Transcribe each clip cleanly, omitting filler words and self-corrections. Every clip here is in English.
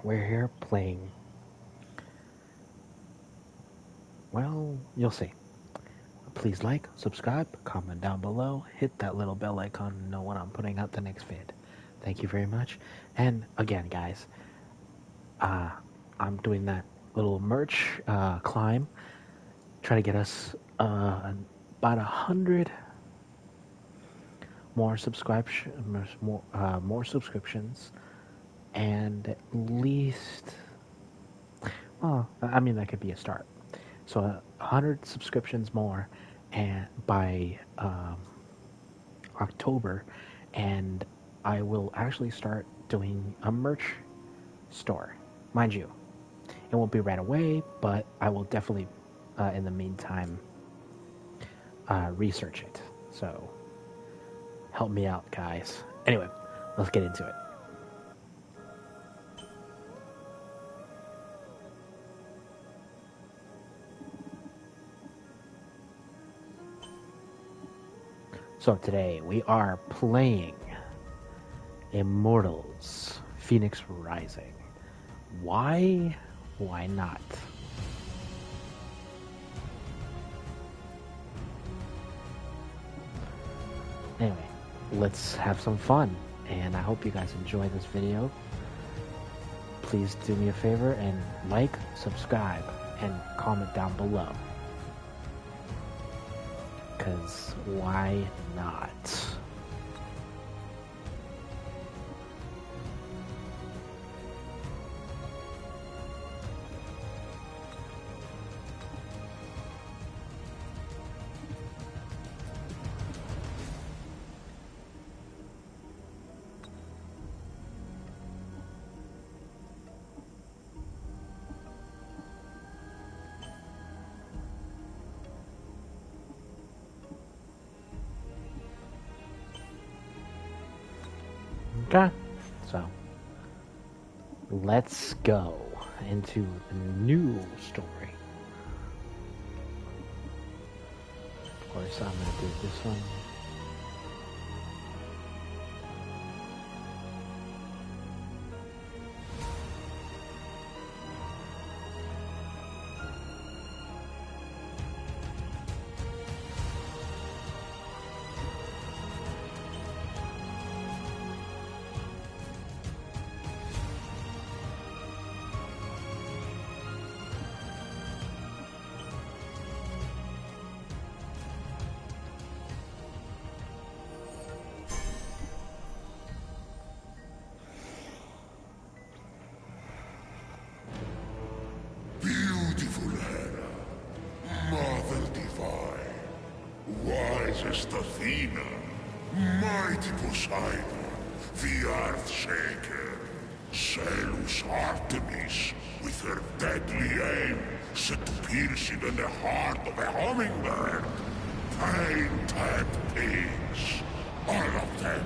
we're here playing. Well, you'll see. Please like, subscribe, comment down below, hit that little bell icon to know when I'm putting out the next vid. Thank you very much. And again, guys, I'm doing that little merch climb, trying to get us about 100 more more subscriptions, and at least, well, I mean that could be a start. So 100 subscriptions more, and by October, and I will actually start doing a merch store. Mind you, it won't be right away, but I will definitely, in the meantime, research it. So help me out, guys. Anyway, let's get into it. So today we are playing Immortals Phoenix Rising. Why? Why not? Anyway, let's have some fun, and I hope you guys enjoy this video. Please do me a favor and like, subscribe, and comment down below. Because why not? Okay, so let's go into the new story. Of course, I'm gonna do this one. Beautiful Hera, Mother Divine, wisest Athena, mighty Poseidon, the Earth-shaker, zealous Artemis, with her deadly aim set to piercing in the heart of a hummingbird, pain-tagged pigs, all of them,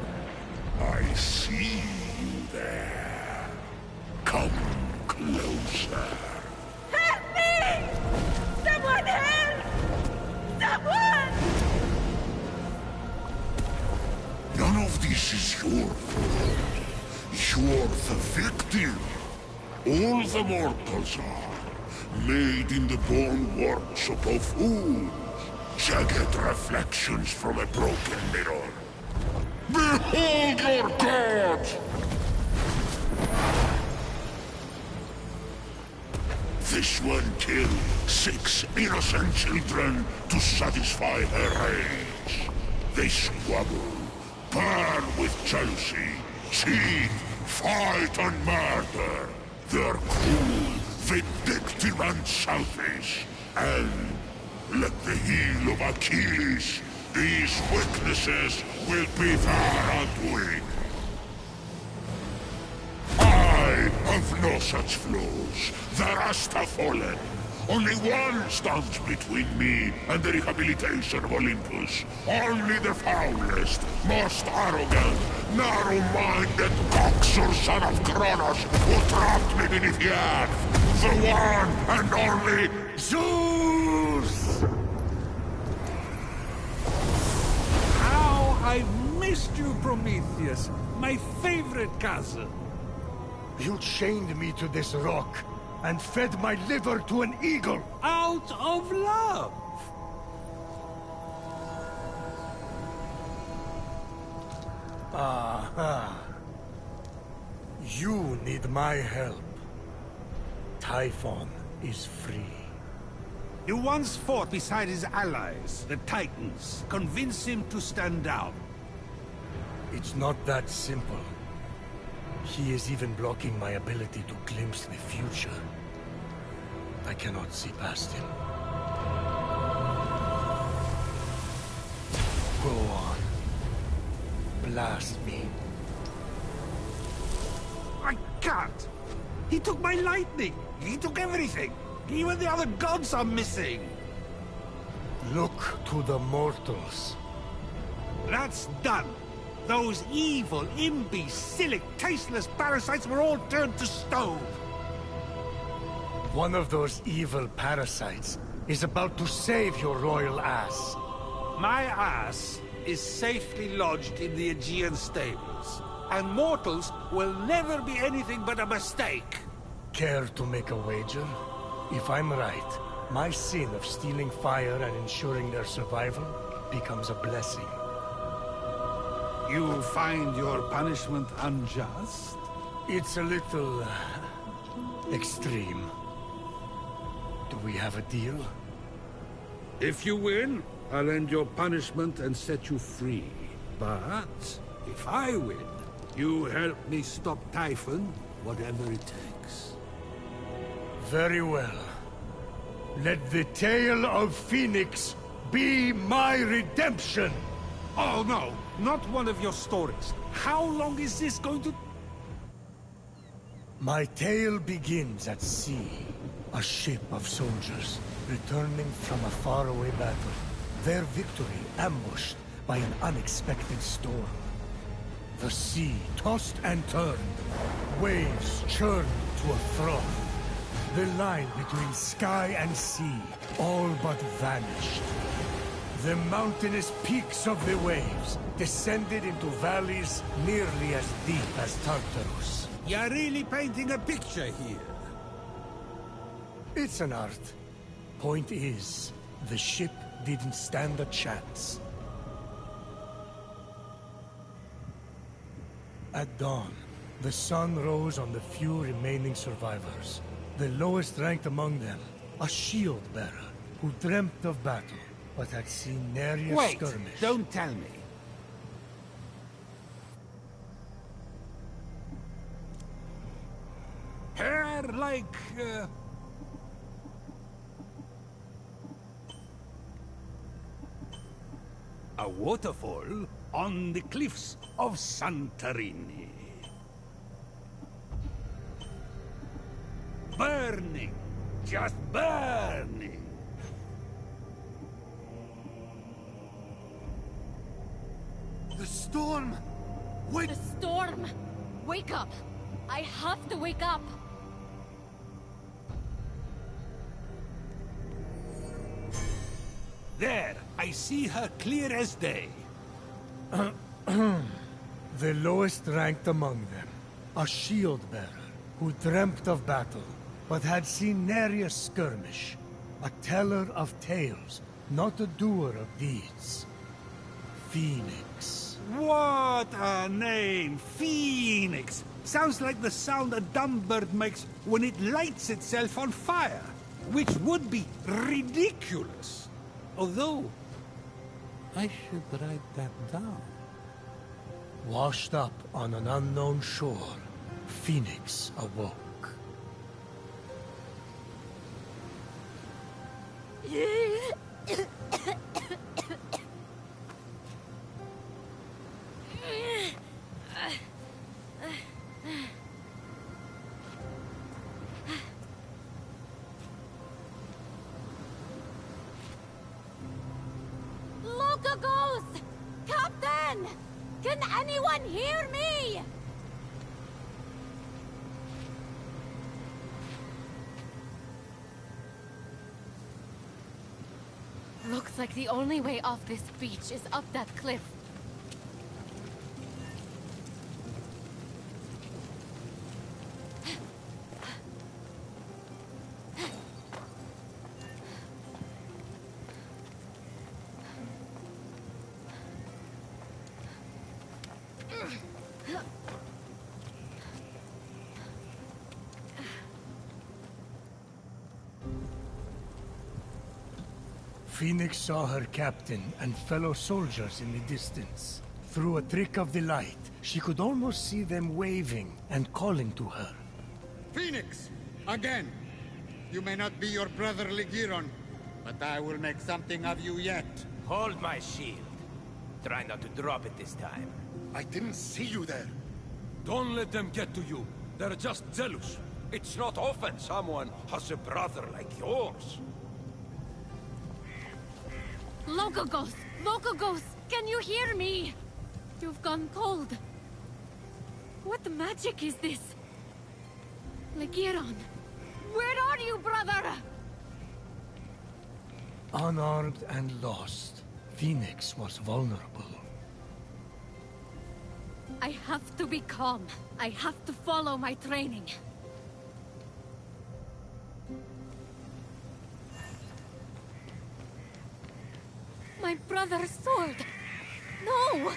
I see you there. Come closer. Help me! Someone help! Someone! None of this is your fault. You're the victim. All the mortals are, made in the bone workshop of fools. Jagged reflections from a broken mirror. Behold your god! This one killed 6 innocent children to satisfy her rage. They squabble, burn with jealousy, cheat, fight and murder. They're cruel, vindictive and selfish. And, like the heel of Achilles, these weaknesses will be their undoing. I have no such flaws. The rest have fallen. Only one stands between me and the rehabilitation of Olympus. Only the foulest, most arrogant, narrow-minded coxer son of Kronos who trapped me beneath the earth. The one and only Zeus! How I've missed you, Prometheus, my favorite cousin. You chained me to this rock, and fed my liver to an eagle! Out of love! Aha. You need my help. Typhon is free. You once fought beside his allies, the Titans. Convince him to stand down. It's not that simple. He is even blocking my ability to glimpse the future. I cannot see past him. Go on. Blast me. I can't! He took my lightning! He took everything! Even the other gods are missing! Look to the mortals. That's done! Those evil, imbecilic, tasteless parasites were all turned to stone! One of those evil parasites is about to save your royal ass. My ass is safely lodged in the Aegean stables, and mortals will never be anything but a mistake. Care to make a wager? If I'm right, my sin of stealing fire and ensuring their survival becomes a blessing. You find your punishment unjust? It's a little... extreme. Do we have a deal? If you win, I'll end your punishment and set you free. But if I win, you help me stop Typhon, whatever it takes. Very well. Let the tale of Phoenix be my redemption! Oh no, not one of your stories. How long is this going to... My tale begins at sea. A ship of soldiers, returning from a faraway battle. Their victory ambushed by an unexpected storm. The sea tossed and turned. Waves churned to a froth. The line between sky and sea all but vanished. The mountainous peaks of the waves descended into valleys nearly as deep as Tartarus. You're really painting a picture here. It's an art. Point is, the ship didn't stand a chance. At dawn, the sun rose on the few remaining survivors. The lowest ranked among them, a shield bearer who dreamt of battle, but had seen nary a skirmish. Don't tell me. Hair like... a waterfall on the cliffs of Santorini. Burning, just burning. The storm! Wait! The storm! Wake up! I have to wake up! There, I see her clear as day. The lowest ranked among them, a shield bearer who dreamt of battle, but had seen nary a skirmish. A teller of tales, not a doer of deeds. Phoenix. What a name! Phoenix! Sounds like the sound a dumb bird makes when it lights itself on fire, which would be ridiculous. Although, I should write that down. Washed up on an unknown shore, Phoenix awoke. Look, a ghost! Captain! Can anyone hear me? Looks like the only way off this beach is up that cliff. Phoenix saw her captain and fellow soldiers in the distance. Through a trick of the light, she could almost see them waving and calling to her. Phoenix! Again! You may not be your brother Ligiron, but I will make something of you yet. Hold my shield. Try not to drop it this time. I didn't see you there. Don't let them get to you. They're just jealous. It's not often someone has a brother like yours. Locogos! Locogos! Can you hear me? You've gone cold. What magic is this? Ligiron! Where are you, brother? Unarmed and lost, Phoenix was vulnerable. I have to be calm. I have to follow my training. My brother's sword! No!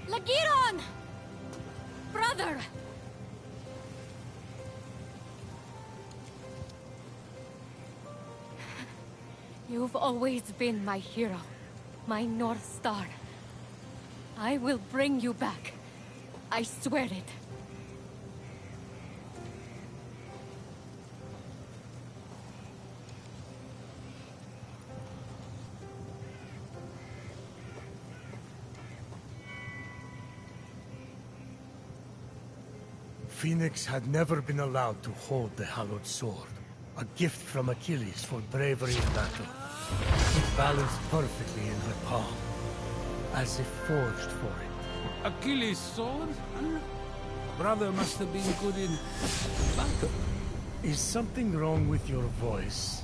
Lagiron! Brother! You've always been my hero, my North Star. I will bring you back. I swear it. Phoenix had never been allowed to hold the hallowed sword, a gift from Achilles for bravery in battle. It balanced perfectly in her palm, as if forged for it. Achilles' sword? Huh? Brother must have been good in battle. Is something wrong with your voice?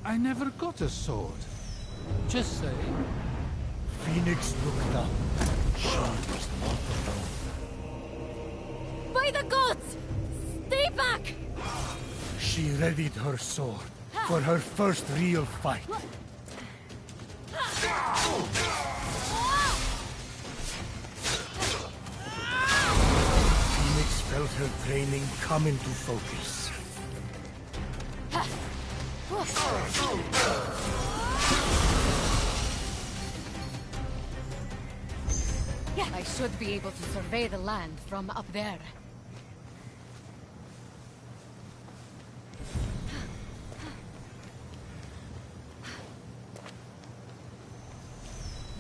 I never got a sword. Just saying. Phoenix looked up. She was not alone. By the gods! Stay back! She readied her sword for her first real fight. Phoenix felt her training come into focus. I should be able to survey the land from up there.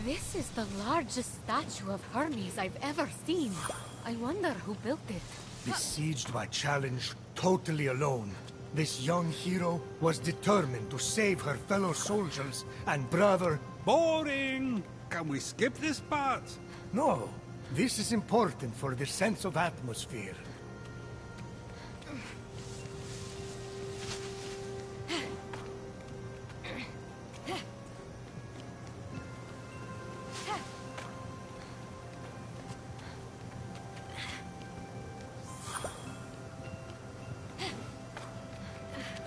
This is the largest statue of Hermes I've ever seen. I wonder who built it. Besieged by challenge, totally alone, this young hero was determined to save her fellow soldiers and brother. Boring! Can we skip this part? No, this is important for the sense of atmosphere.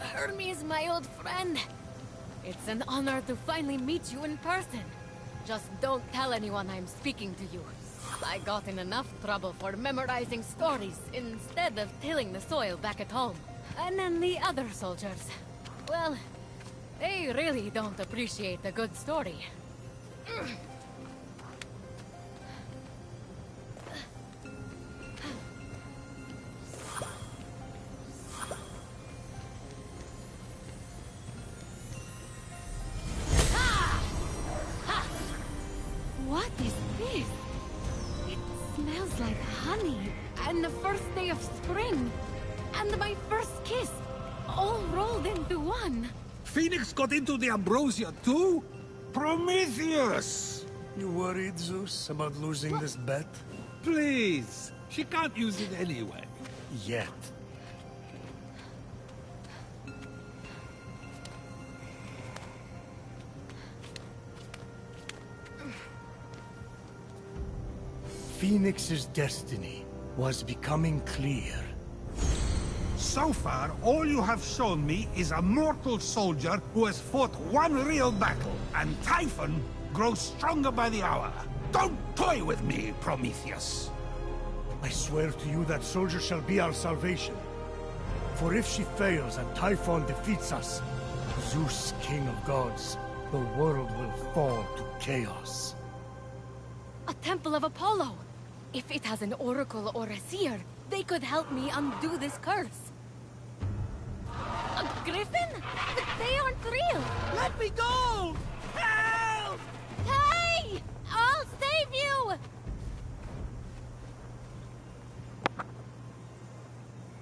Hermes, my old friend. It's an honor to finally meet you in person. Just don't tell anyone I'm speaking to you. I got in enough trouble for memorizing stories instead of tilling the soil back at home. And then the other soldiers, well, they really don't appreciate a good story. What is this? It smells like honey, and the first day of spring, and my first kiss, all rolled into one. Phoenix got into the ambrosia too? Prometheus! You worried, Zeus, about losing this bet? Please, she can't use it anyway. Yet. Phoenix's destiny was becoming clear. So far, all you have shown me is a mortal soldier who has fought one real battle, and Typhon grows stronger by the hour. Don't toy with me, Prometheus. I swear to you that soldier shall be our salvation. For if she fails and Typhon defeats us, Zeus, king of gods, the world will fall to chaos. A temple of Apollo! If it has an oracle or a seer, they could help me undo this curse. A griffin? They aren't real! Let me go! Help! Hey! I'll save you!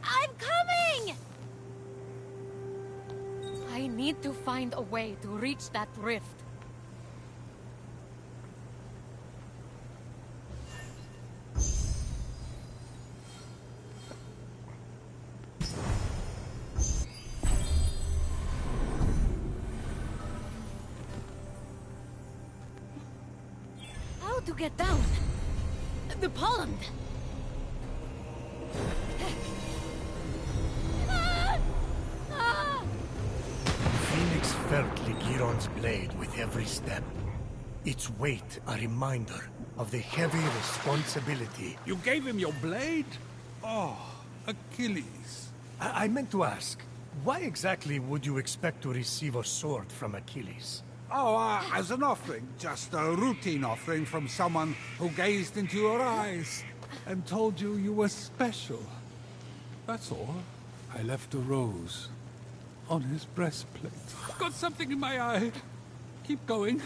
I'm coming! I need to find a way to reach that rift. How to get down? The pond! Phoenix felt Ligiron's blade with every step. Its weight a reminder of the heavy responsibility. You gave him your blade? Oh, Achilles. I meant to ask, why exactly would you expect to receive a sword from Achilles? Oh, as an offering. Just a routine offering from someone who gazed into your eyes and told you you were special. That's all. I left a rose on his breastplate. Got something in my eye. Keep going.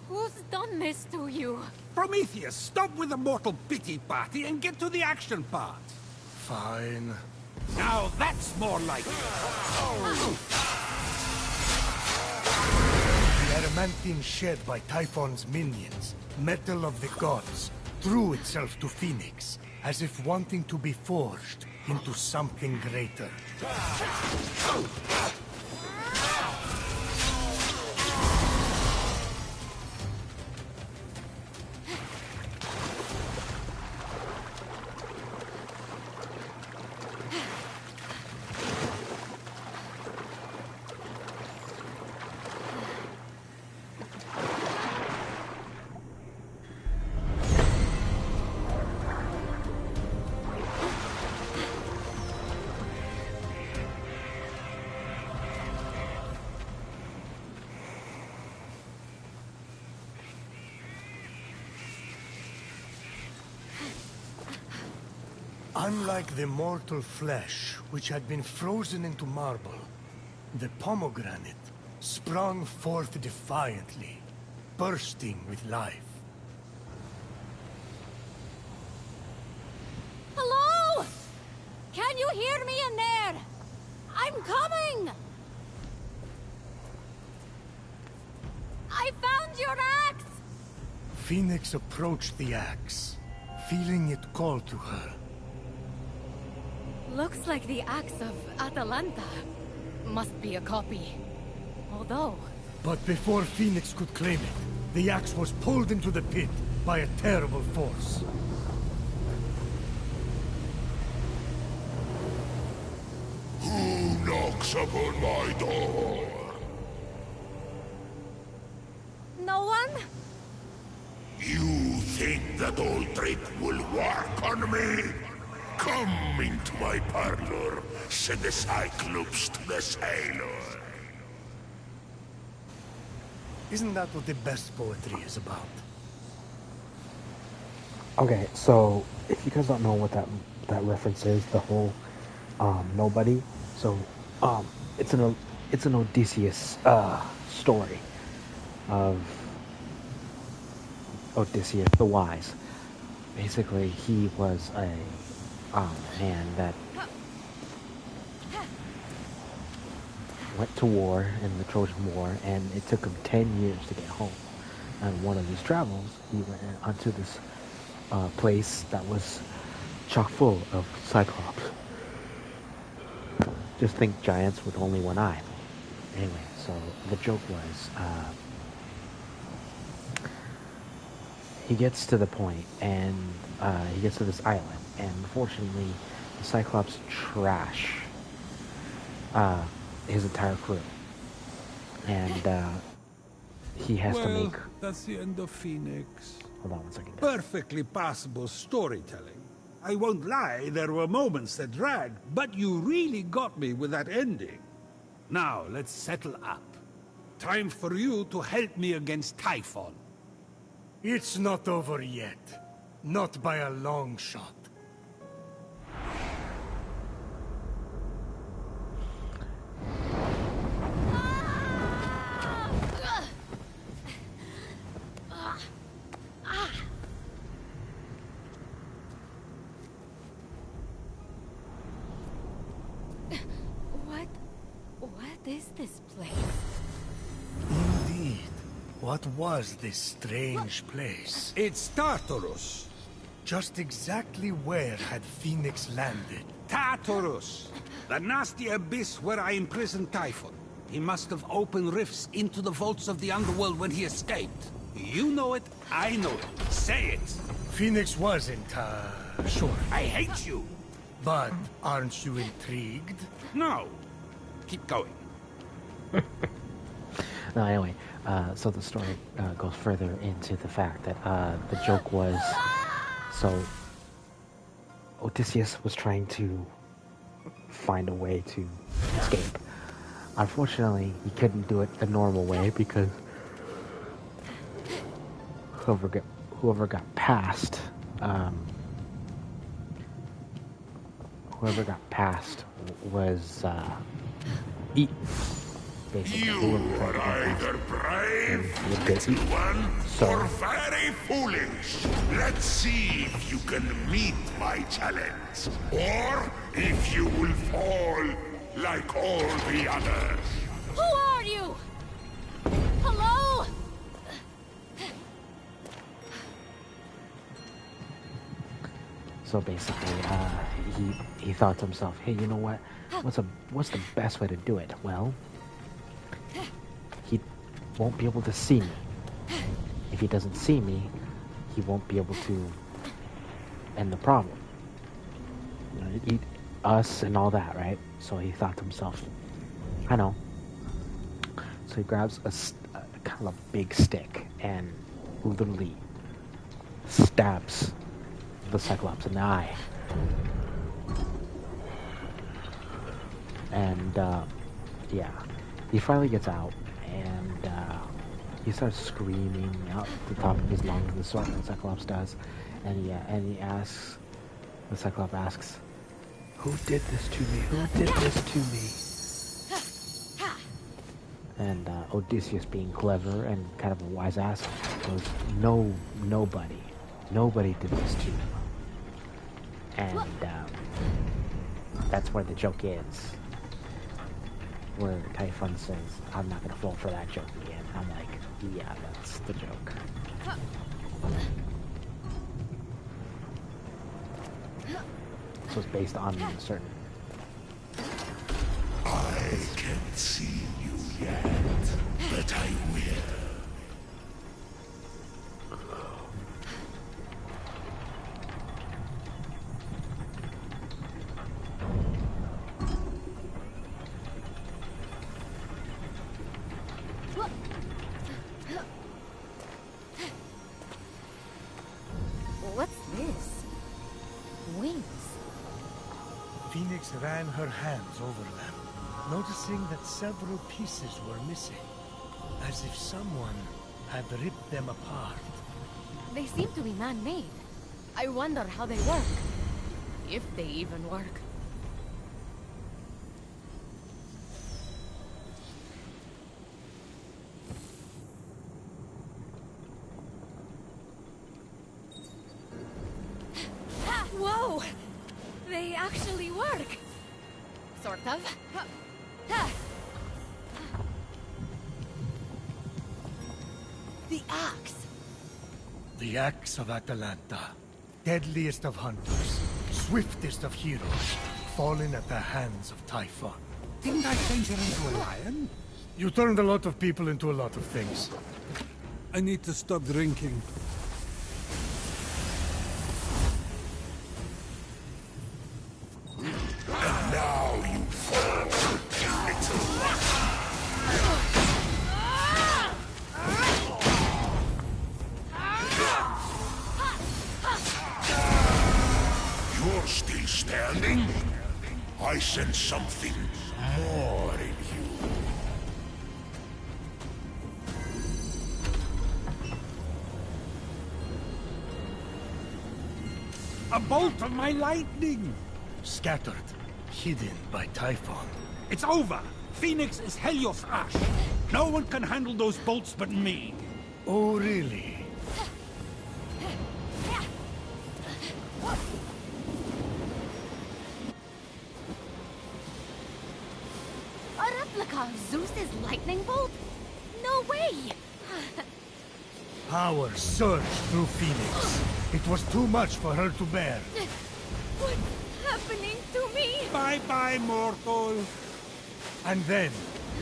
Who's done this to you? Prometheus, stop with the mortal pity party and get to the action part. Fine. Now that's more like it. The adamantine shed by Typhon's minions, metal of the gods, threw itself to Phoenix, as if wanting to be forged into something greater. Unlike the mortal flesh, which had been frozen into marble, the pomegranate sprung forth defiantly, bursting with life. Hello? Can you hear me in there? I'm coming! I found your axe! Phoenix approached the axe, feeling it call to her. Looks like the axe of Atalanta. Must be a copy. Although... But before Phoenix could claim it, the axe was pulled into the pit by a terrible force. Who knocks upon my door? No one? You think that old trick will work on me? Come into my parlor, said the Cyclops to the sailor. Isn't that what the best poetry is about? Okay, so if you guys don't know what that reference is, the whole nobody. So it's an Odysseus story of Odysseus the Wise. Basically, he was a man that went to war in the Trojan War, and it took him 10 years to get home. And one of his travels, he went onto this place that was chock full of Cyclops. Just think giants with only one eye. Anyways, So the joke was, he gets to the point, and he gets to this island, and unfortunately, the Cyclops trash his entire crew, and he has to make. Well, that's the end of Phoenix. Hold on one second. Perfectly passable storytelling. I won't lie, there were moments that dragged, but you really got me with that ending. Now, let's settle up. Time for you to help me against Typhon. It's not over yet. Not by a long shot. What is this place? Indeed. What was this strange place? It's Tartarus. Just exactly where had Phoenix landed? Tartarus! The nasty abyss where I imprisoned Typhon. He must have opened rifts into the vaults of the underworld when he escaped. You know it, I know it. Say it! Phoenix wasn't, sure. I hate you! But aren't you intrigued? No. Keep going. No, anyway, so the story goes further into the fact that the joke was, so Odysseus was trying to find a way to escape. Unfortunately, he couldn't do it the normal way because whoever got past, was eaten. Basically, You are either brave, little one, or very foolish. Let's see if you can meet my challenge, or if you will fall like all the others. Who are you? Hello? So basically, he thought to himself, hey, you know what? What's the best way to do it? Well, he won't be able to see me. If he doesn't see me, he won't be able to end the problem. You know, eat us and all that, right? So he thought to himself, I know. So he grabs a kind of a big stick and literally stabs the Cyclops in the eye. And yeah, he finally gets out, and he starts screaming out the top of his lungs. The Cyclops does, and he asks. The Cyclops asks, "Who did this to me? Who did this to me?" And Odysseus, being clever and kind of a wise ass, goes, "No, nobody. Nobody did this to you." And that's where the joke is. Where Typhon says, I'm not going to fall for that joke again. I'm like, yeah, that's the joke. So it's based on a certain... I can't see you yet, but I will. What's this? Wings. Phoenix ran her hands over them, noticing that several pieces were missing, as if someone had ripped them apart. They seem to be man-made. I wonder how they work. If they even work. Whoa! They actually work! Sort of. The axe! The axe of Atalanta, deadliest of hunters, swiftest of heroes, fallen at the hands of Typhon. Didn't I change her into a lion? You turned a lot of people into a lot of things. I need to stop drinking. And now you fall, little You're still standing? I sense something more in you. A bolt of my lightning! Scattered, hidden by Typhon. It's over! Phoenix is Helios Ash. No one can handle those bolts but me. Oh, really? A replica of Zeus's lightning bolt? No way! Power surged through Phoenix. It was too much for her to bear. What's happening to me? Bye-bye, mortal. And then,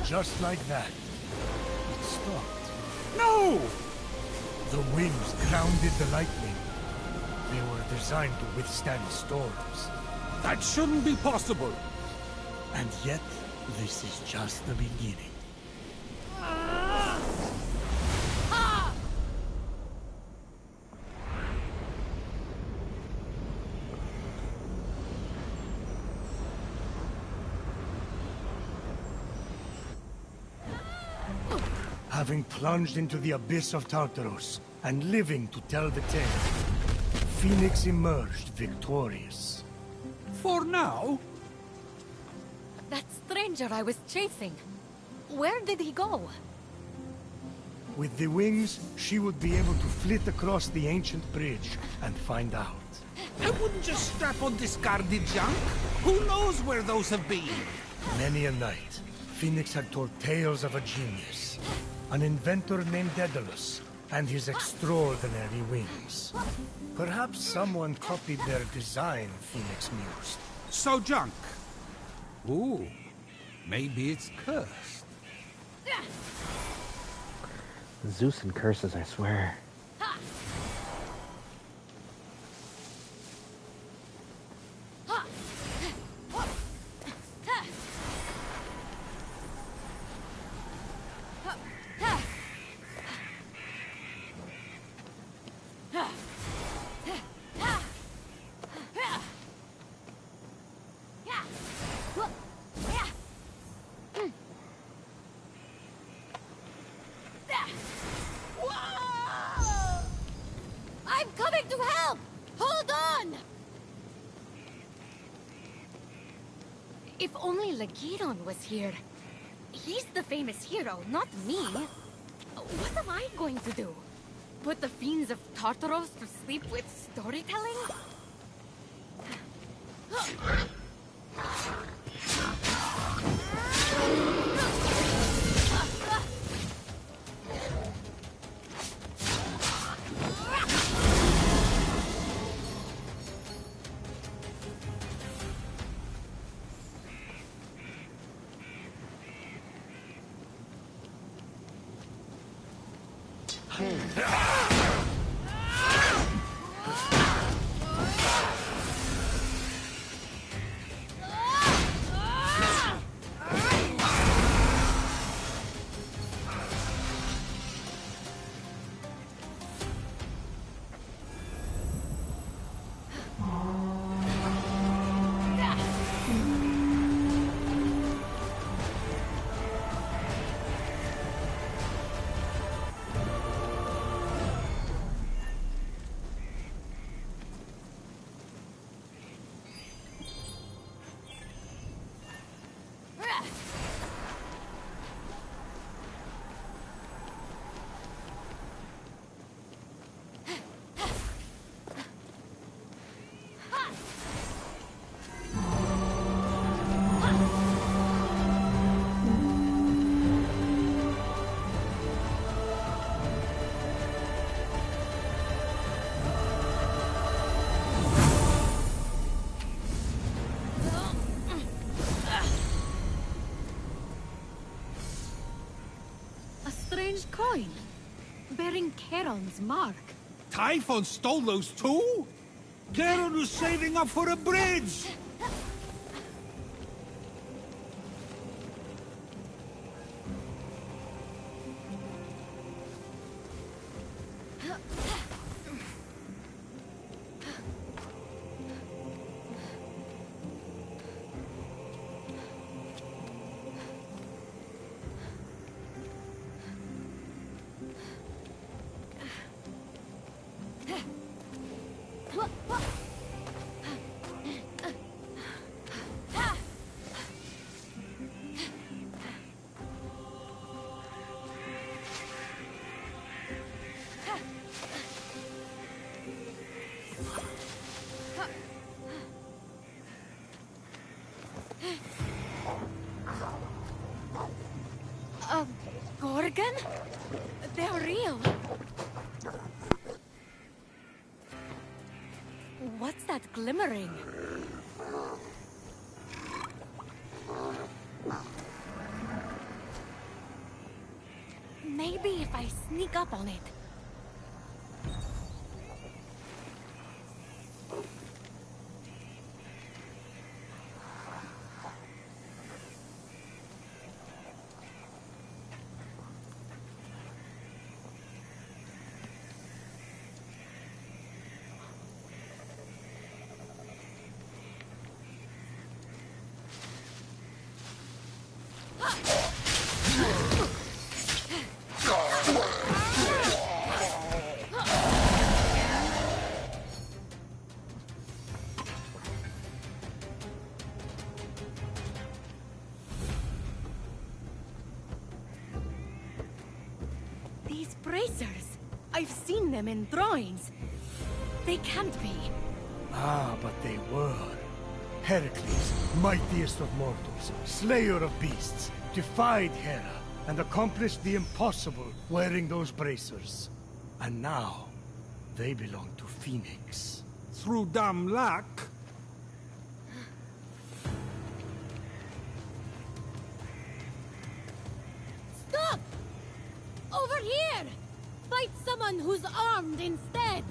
just like that, it stopped. No! The wings grounded the lightning. They were designed to withstand storms. That shouldn't be possible. And yet, this is just the beginning. Having plunged into the abyss of Tartaros, and living to tell the tale, Phoenix emerged victorious. For now? That stranger I was chasing. Where did he go? With the wings, she would be able to flit across the ancient bridge and find out. I wouldn't just strap on discarded junk. Who knows where those have been? Many a night, Phoenix had told tales of a genius, an inventor named Daedalus, and his extraordinary wings. Perhaps someone copied their design, Phoenix mused. So junk. Ooh, maybe it's cursed. Zeus and curses, I swear. I'm coming to help! Hold on! If only Lagiron was here. He's the famous hero, not me. What am I going to do? Put the fiends of Tartaros to sleep with storytelling? strange coin, bearing Charon's mark. Typhon stole those too? Charon was saving up for a bridge! A Gorgon? They're real. What's that glimmering? Maybe if I sneak up on it. These bracers! I've seen them in drawings. They can't be. Ah, but they were. Heracles, mightiest of mortals, slayer of beasts, defied Hera and accomplished the impossible wearing those bracers. And now, they belong to Phoenix. Through dumb luck. Stop! Over here! Fight someone who's armed instead!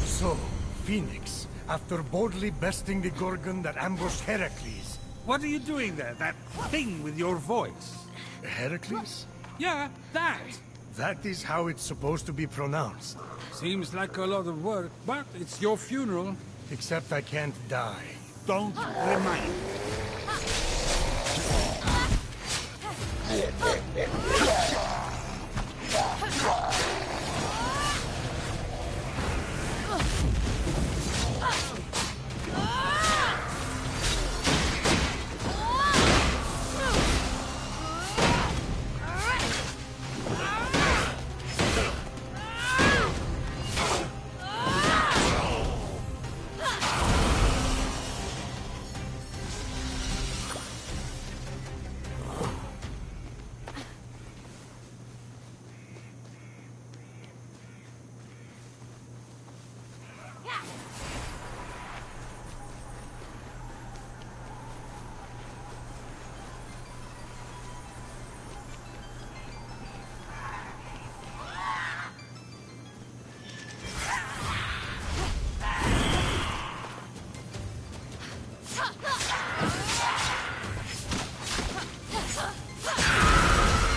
So, Phoenix, after boldly besting the Gorgon that ambushed Heracles... What are you doing there? That thing with your voice? Heracles? Yeah, that! That is how it's supposed to be pronounced. Seems like a lot of work, but it's your funeral. Except I can't die. Don't remind me.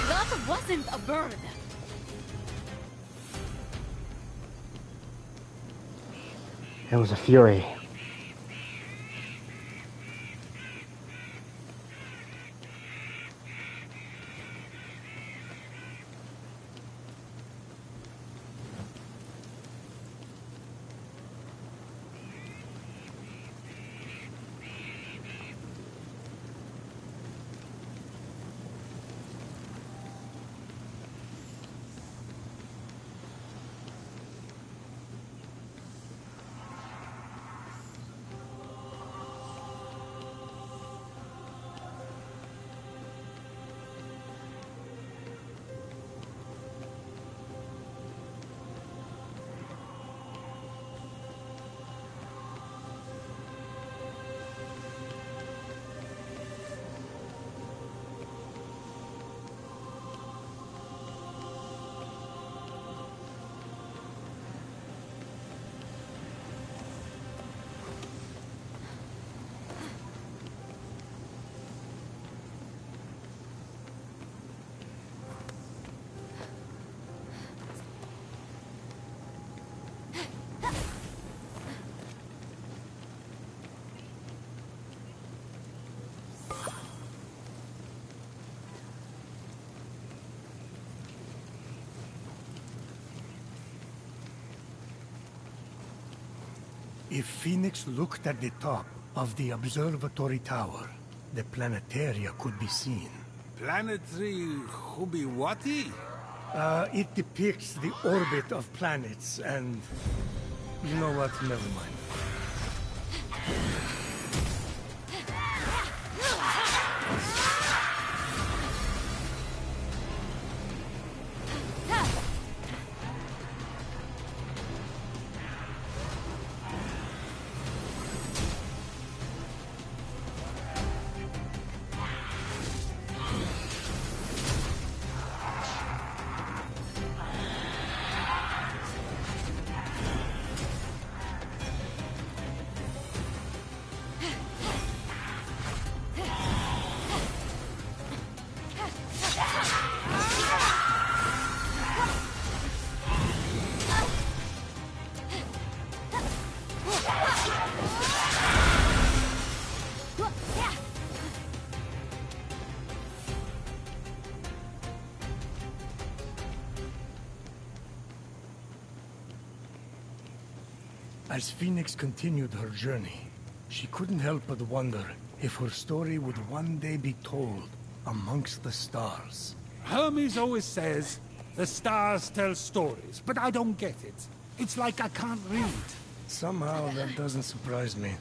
That wasn't a bird! It was a fury. If Phoenix looked at the top of the observatory tower, the planetaria could be seen. Planetary Hubiwati? It depicts the orbit of planets and... You know what? Never mind. As Phoenix continued her journey, she couldn't help but wonder if her story would one day be told amongst the stars. Hermes always says, the stars tell stories, but I don't get it. It's like I can't read. Somehow that doesn't surprise me.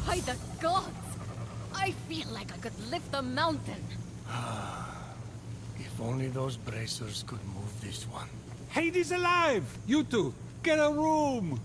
By the gods! I feel like I could lift a mountain. If only those bracers could move this one. Hades alive! You two, get a room!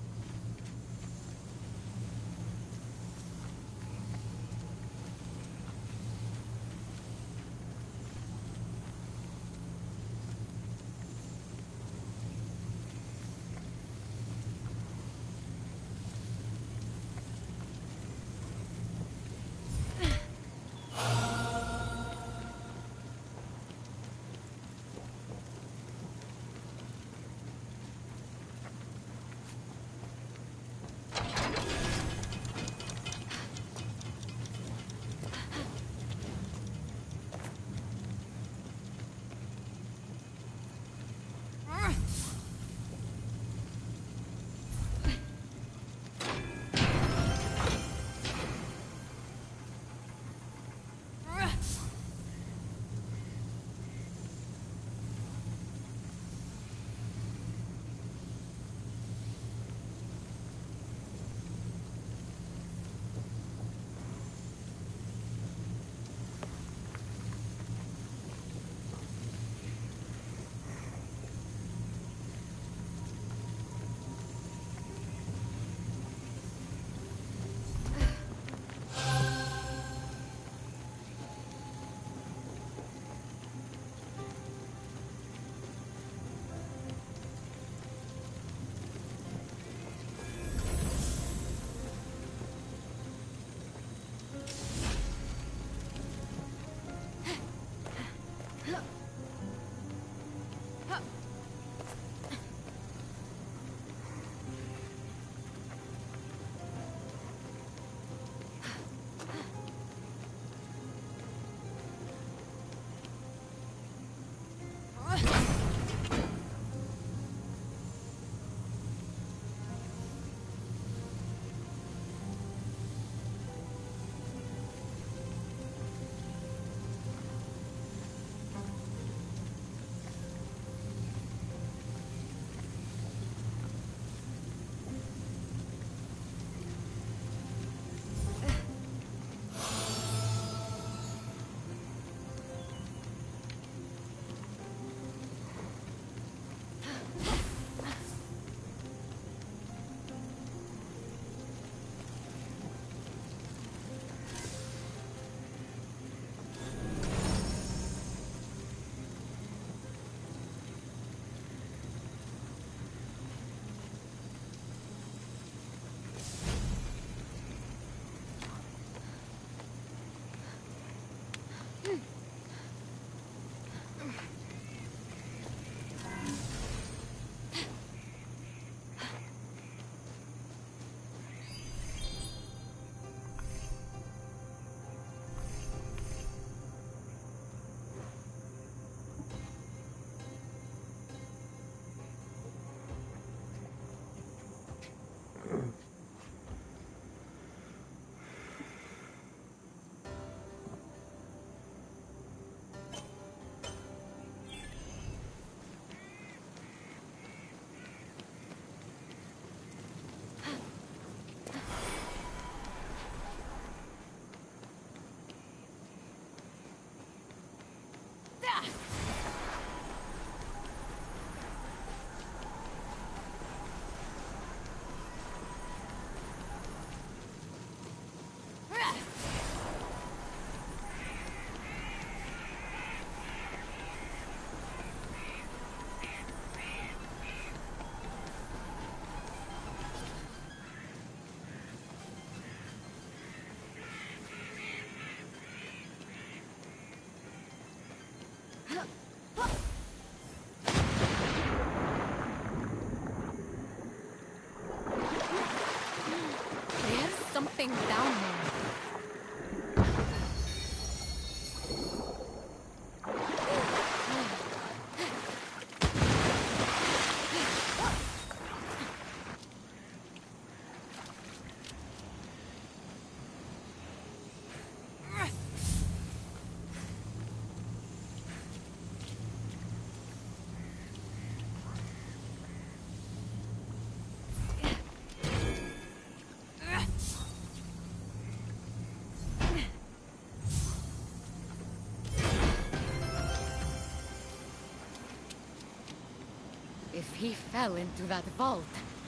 If he fell into that vault,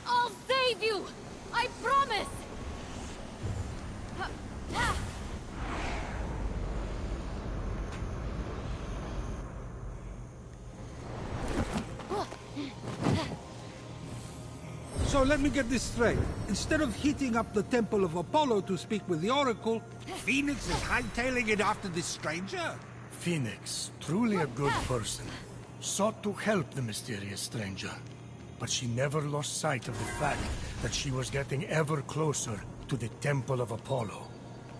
I'll save you! I promise! So let me get this straight. Instead of heating up the Temple of Apollo to speak with the Oracle, Phoenix is hightailing it after this stranger? Phoenix, truly a good person, sought to help the mysterious stranger. But she never lost sight of the fact that she was getting ever closer to the Temple of Apollo,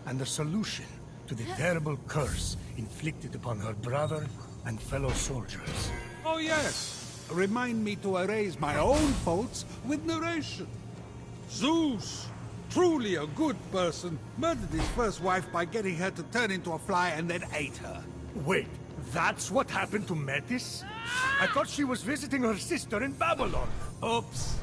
and the solution to the terrible curse inflicted upon her brother and fellow soldiers. Oh yes. Remind me to erase my own faults with narration. Zeus, truly a good person, murdered his first wife by getting her to turn into a fly and then ate her. Wait, that's what happened to Metis? I thought she was visiting her sister in Babylon. Oops.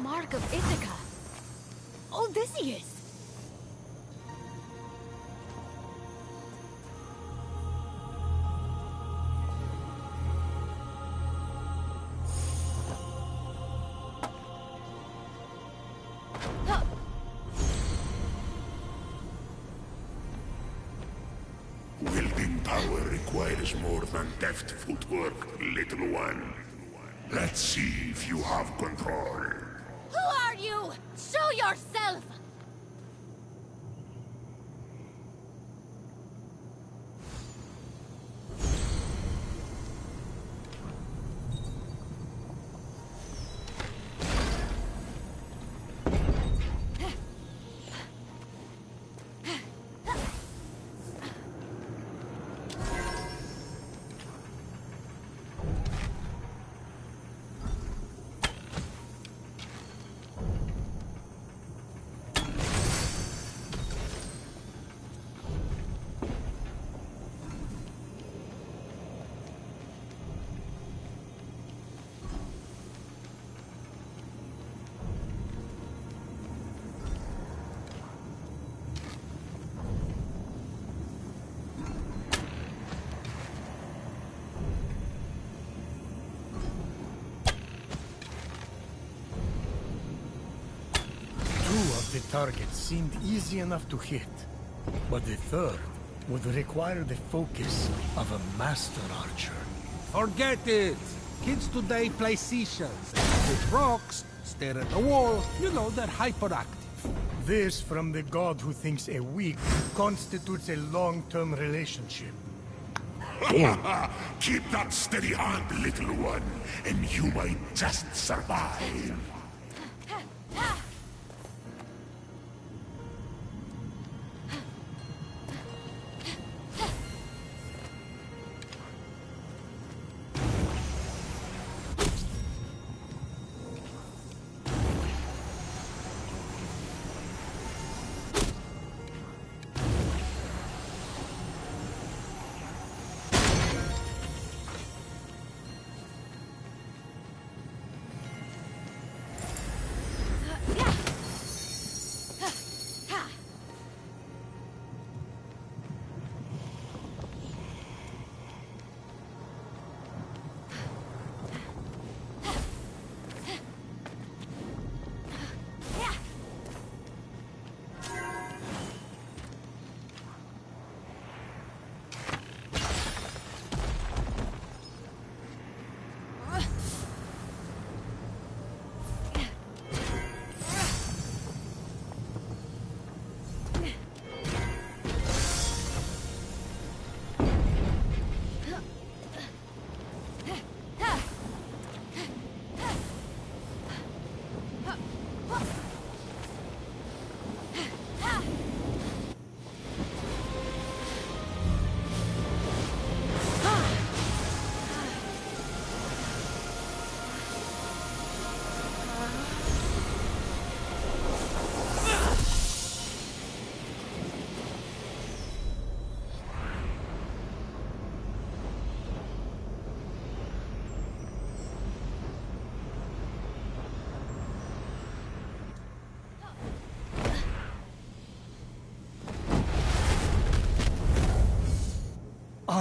Mark of Ithaca. Odysseus! Wielding power requires more than deft footwork, little one. Let's see if you have control. Who are you? Show yourself! The target seemed easy enough to hit, but the third would require the focus of a master archer. Forget it! Kids today play seashells, hit rocks, stare at the wall. You know, they're hyperactive. This from the god who thinks a week constitutes a long-term relationship. Keep that steady hand, little one, and you might just survive.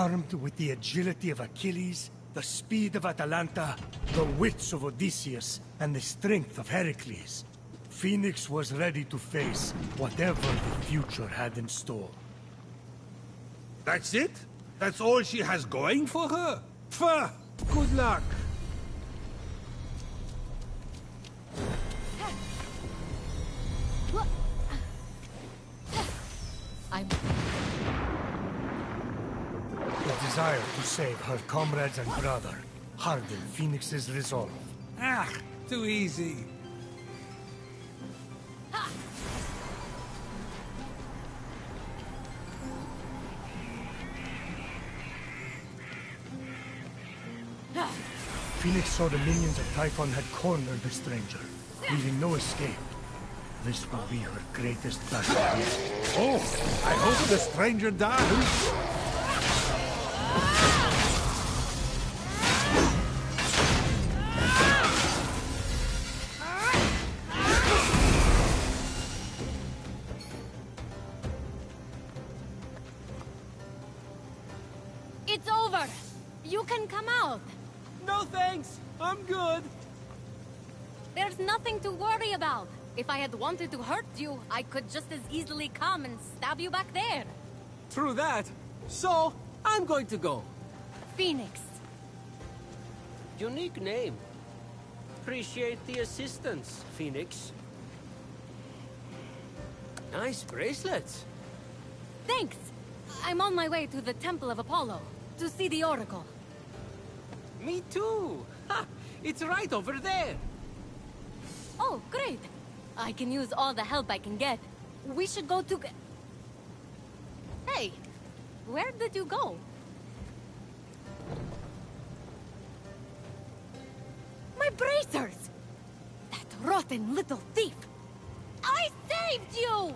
Armed with the agility of Achilles, the speed of Atalanta, the wits of Odysseus, and the strength of Heracles, Phoenix was ready to face whatever the future had in store. That's it? That's all she has going for her? Pfft! Good luck. I'm... The desire to save her comrades and brother hardened Phoenix's resolve. Ah, too easy. Phoenix saw the minions of Typhon had cornered the stranger, leaving no escape. This will be her greatest battle yet. Oh, I hope the stranger dies. It's over! You can come out! No thanks. I'm good. There's nothing to worry about. If I had wanted to hurt you, I could just as easily come and stab you back there. True that. So, I'm going to go. Phoenix. Unique name. Appreciate the assistance, Phoenix. Nice bracelets. Thanks. I'm on my way to the Temple of Apollo to see the Oracle. Me too. Ha! It's right over there. Oh, great. I can use all the help I can get. We should go to... Hey, where did you go? My bracers! That rotten little thief! I saved you!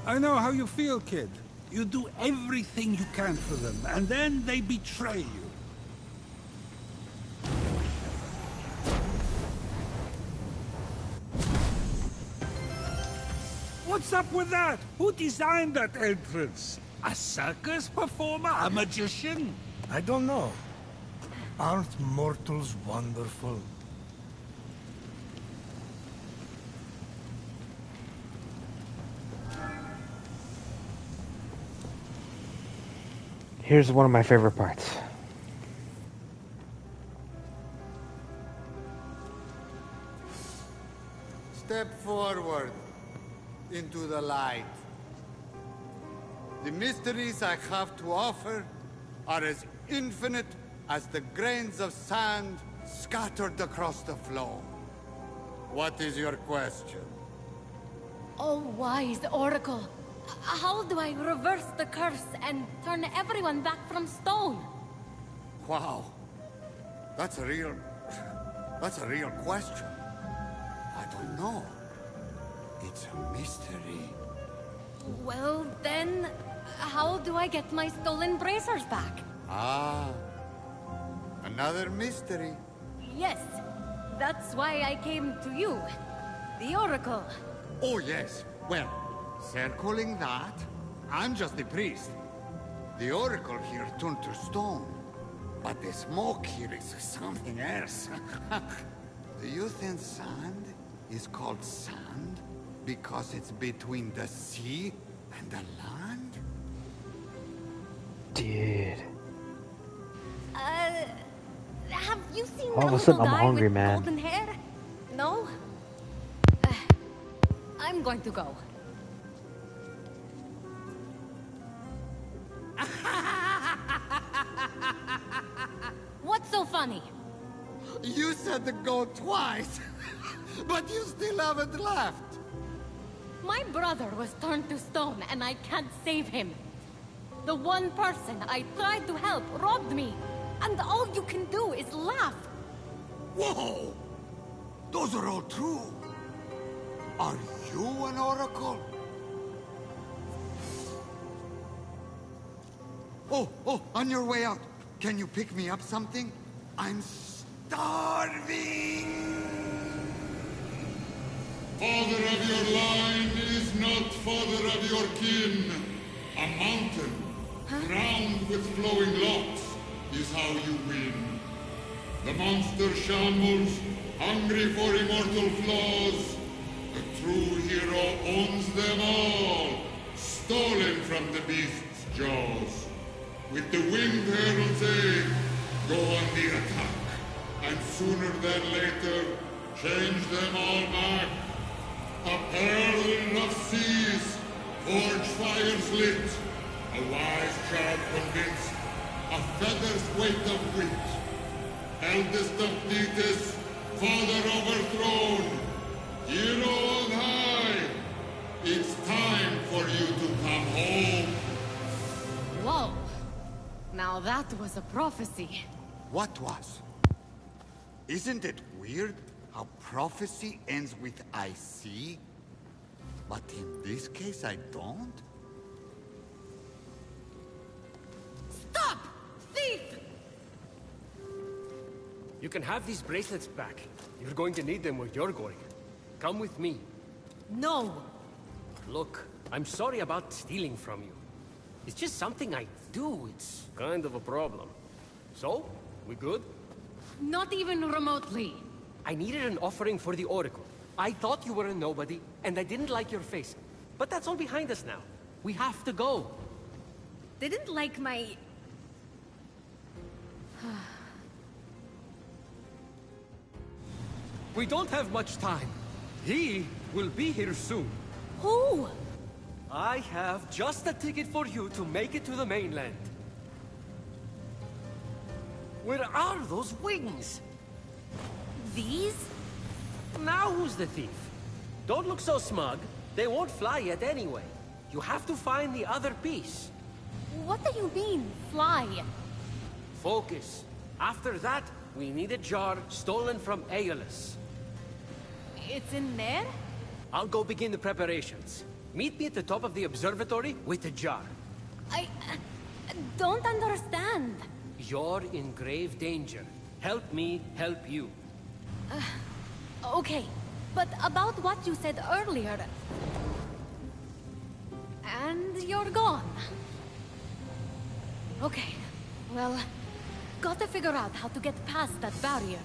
I know how you feel, kid. You do everything you can for them, and then they betray you. What's up with that? Who designed that entrance? A circus performer? A magician? I don't know. Aren't mortals wonderful? Here's one of my favorite parts. Step forward into the light. The mysteries I have to offer are as infinite as the grains of sand scattered across the floor. What is your question? Oh, wise Oracle. How do I reverse the curse and turn everyone back from stone? Wow. That's a real question. I don't know. It's a mystery. Well, then, how do I get my stolen bracers back? Ah. Another mystery. Yes, that's why I came to you, the Oracle. Oh, yes. Well, circling that, I'm just the priest. The Oracle here turned to stone. But the smoke here is something else. Do you think sand is called sand because it's between the sea and the land? Dude. Have you seen All of the a sudden, little I'm guy hungry, with man. golden hair? No? I'm going to go. What's so funny? You said to go twice, but you still haven't left. My brother was turned to stone and I can't save him. The one person I tried to help robbed me, and all you can do is laugh. Whoa! Those are all true. Are you an oracle? Oh, on your way out, can you pick me up something? I'm starving! Father of your line is not father of your kin. A mountain, crowned with flowing locks, is how you win. The monster shambles, hungry for immortal flaws. The true hero owns them all, stolen from the beast's jaws. With the winged herald's aid, go on the attack, and sooner than later, change them all back. A pearl of seas, forge fires lit, a wise child convinced, a feather's weight of wit. Eldest of Thetis, father overthrown, hero on high, it's time for you to come home. Whoa. Now that was a prophecy. What was? Isn't it weird how prophecy ends with I see? But in this case I don't? Stop! Thief! You can have these bracelets back. You're going to need them where you're going. Come with me. No! Look, I'm sorry about stealing from you. It's just something I do. It's kind of a problem. So, we good? Not even remotely. I needed an offering for the Oracle. I thought you were a nobody, and I didn't like your face. But that's all behind us now. We have to go. Didn't like my... We don't have much time. He will be here soon. Who? I have just a ticket for you to make it to the mainland. Where are those wings? These? Now who's the thief? Don't look so smug. They won't fly yet anyway. You have to find the other piece. What do you mean, fly? Focus. After that, we need a jar stolen from Aeolus. It's in there? I'll go begin the preparations. Meet me at the top of the observatory with the jar. I... don't understand. You're in grave danger. Help me help you. Okay, but about what you said earlier... And you're gone. Okay, well... Gotta figure out how to get past that barrier.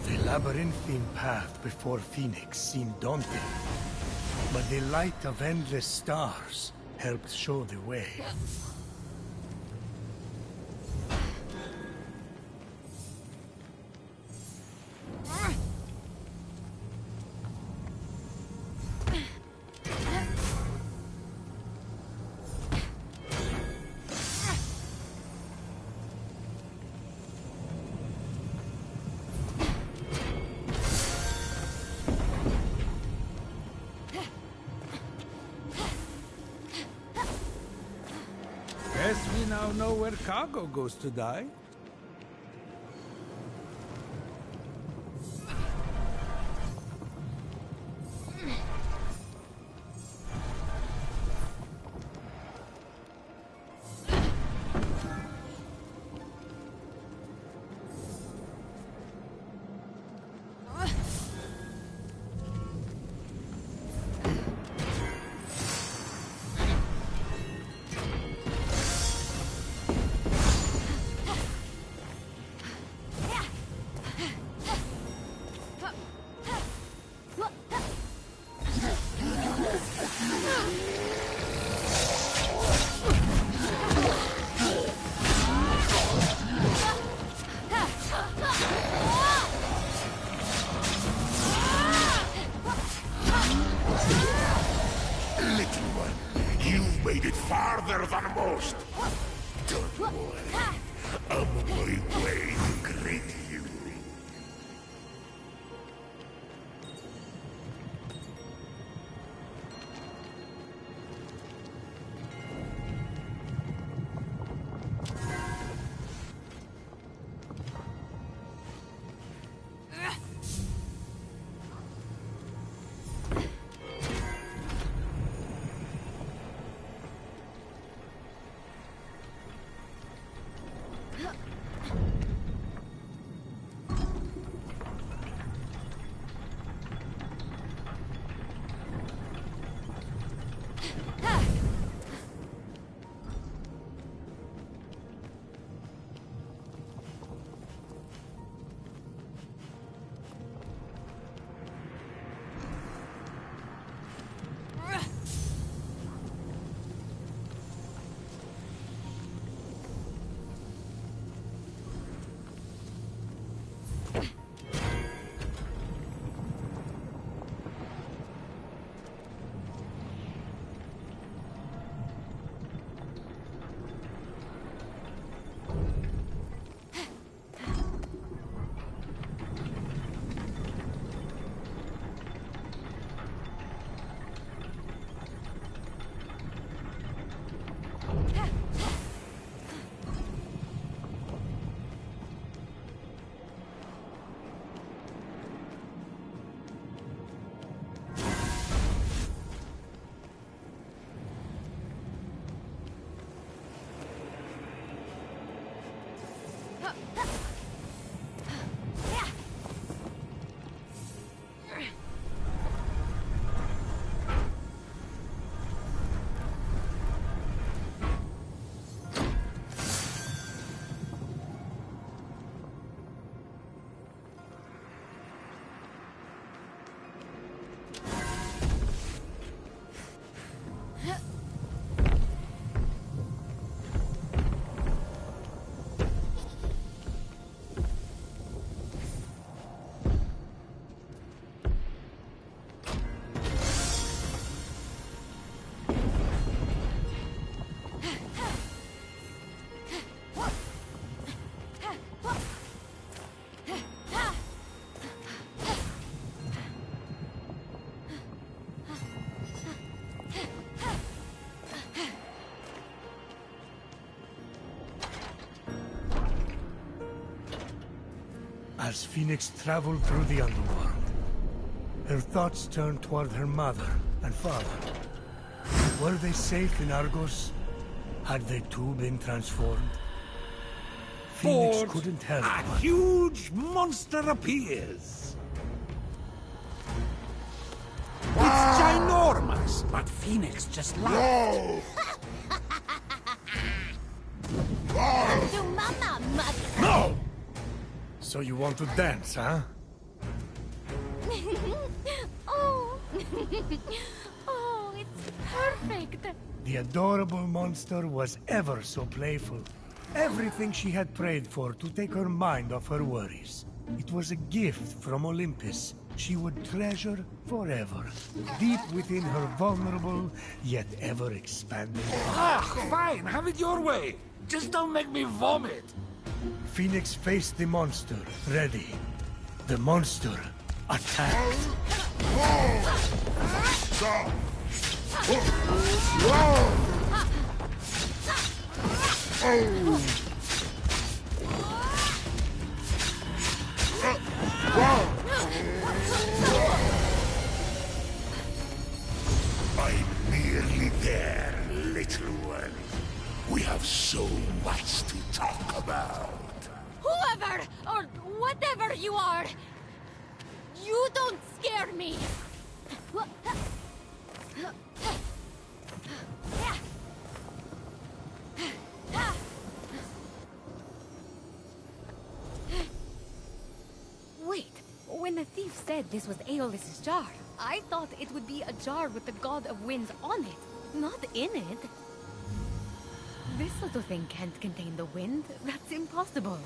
The labyrinthine path before Phoenix seemed daunting, but the light of endless stars helped show the way. Guess we now know where cargo goes to die. made it farther than most. Don't worry. I'm on my way to greet you. As Phoenix traveled through the underworld, her thoughts turned toward her mother and father. Were they safe in Argos? Had they too been transformed? Phoenix Ford, couldn't help a but... huge monster appears. It's ginormous, but Phoenix just laughed. To mama, mother. No! So you want to dance, huh? Oh. Oh, it's perfect. The adorable monster was ever so playful. Everything she had prayed for to take her mind off her worries. It was a gift from Olympus she would treasure forever, deep within her vulnerable, yet ever-expanding heart. Ah, fine, have it your way. Just don't make me vomit. Phoenix faced the monster, ready. The monster attacked. I'm nearly there, little one. We have so much to talk about. Whoever or whatever you are, you don't scare me. Wait, when the thief said this was Aeolus's jar, I thought it would be a jar with the God of Winds on it, not in it. This little thing can't contain the wind. That's impossible.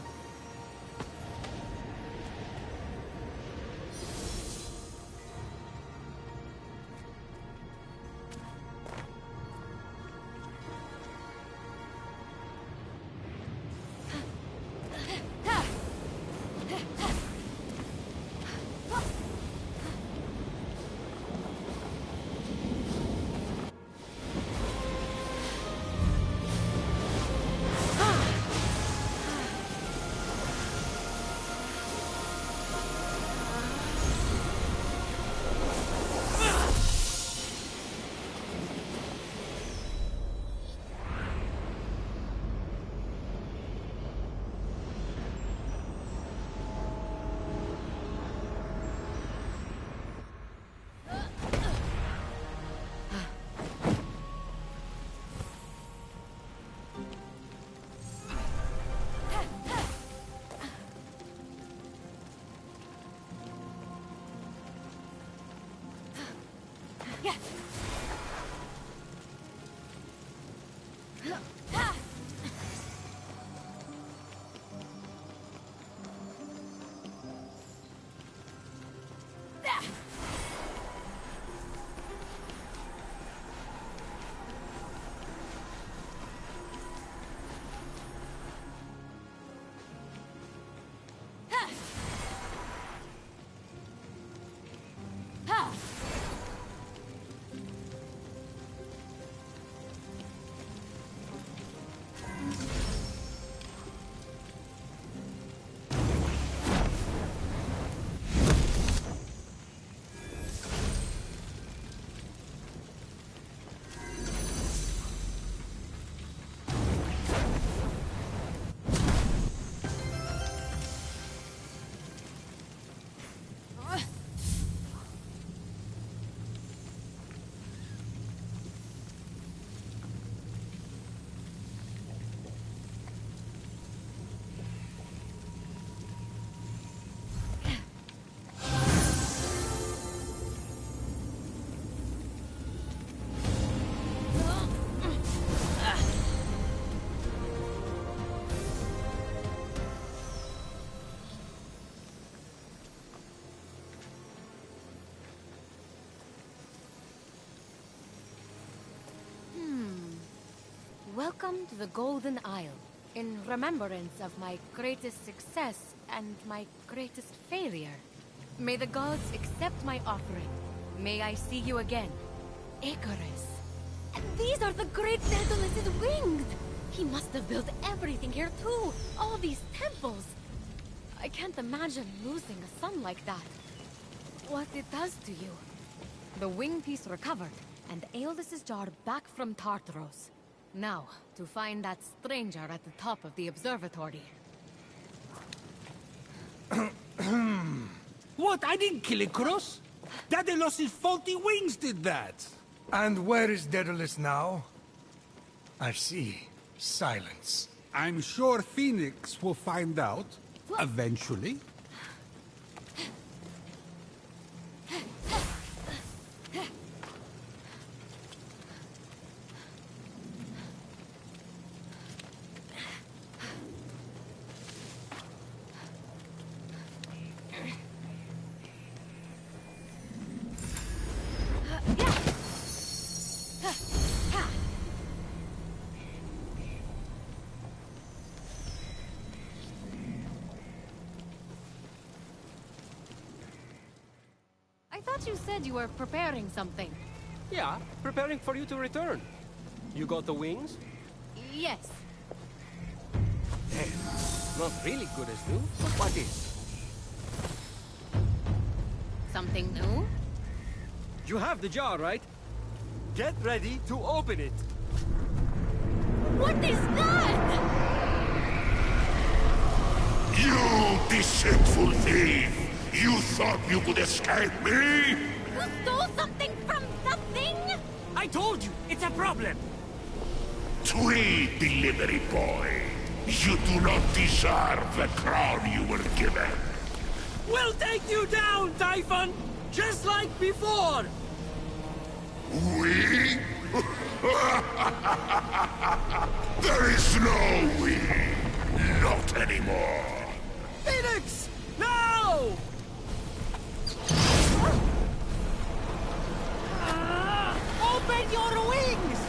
Welcome to the Golden Isle. In remembrance of my greatest success and my greatest failure. May the gods accept my offering. May I see you again. Icarus. And these are the great Daedalus' wings! He must have built everything here too. All these temples. I can't imagine losing a son like that. What it does to you. The wing piece recovered, and Aeolus's jar back from Tartaros. Now, to find that stranger at the top of the observatory. What? I didn't kill Icarus! Daedalus' faulty wings did that! And where is Daedalus now? I see. Silence. I'm sure Phoenix will find out, eventually. I thought you said you were preparing something. Yeah, preparing for you to return. You got the wings? Yes. Not really good as new, but what is? Something new? You have the jar, right? Get ready to open it. What is that? You deceitful thief! You thought you could escape me? You stole something from nothing? I told you, it's a problem. Tweed delivery boy. You do not deserve the crown you were given. We'll take you down, Typhon! Just like before! We? There is no we. Not anymore. Phoenix! No! Open your wings!